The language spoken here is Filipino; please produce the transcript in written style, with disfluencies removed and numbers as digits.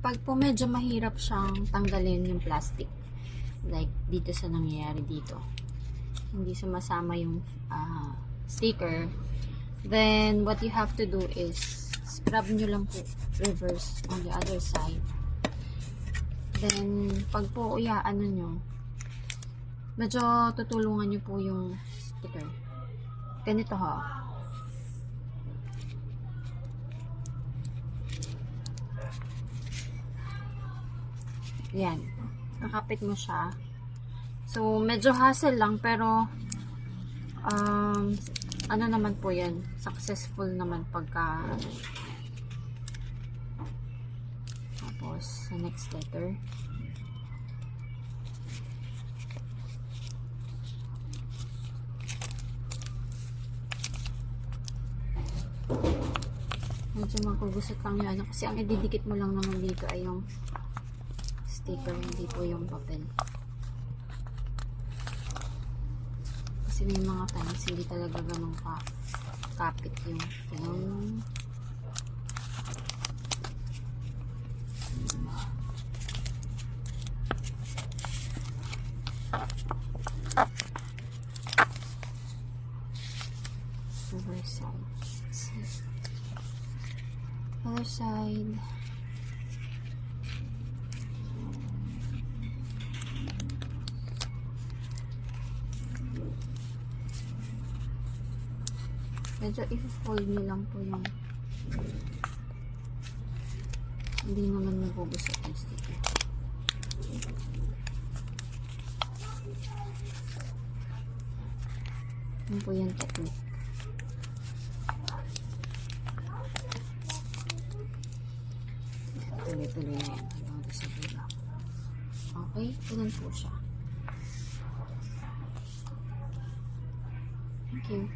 Pag po medyo mahirap siyang tanggalin yung plastic, like dito sa nangyayari dito, hindi sumasama yung sticker, then what you have to do is scrub nyo lang po reverse on the other side. Then pag po ano nyo, medyo tutulungan nyo po yung sticker. Ganito ho. Yan. Kakapit mo siya. So, medyo hassle lang, pero ano naman po yan, successful naman pagka tapos, sa next letter. Medyo magugusot lang yun, kasi ang ididikit mo lang naman dito ay yung sticker, hindi po yung papel. Kasi may mga times hindi talaga ganun kapit yung film. Other side. Other side. Medyo i-fold nyo lang po yung hindi naman nabubusok yung sticker. Yun po yung technique. Tuloy-tuloy na yan. Hanggang sa dulo. Okay, ganun po siya. Thank you.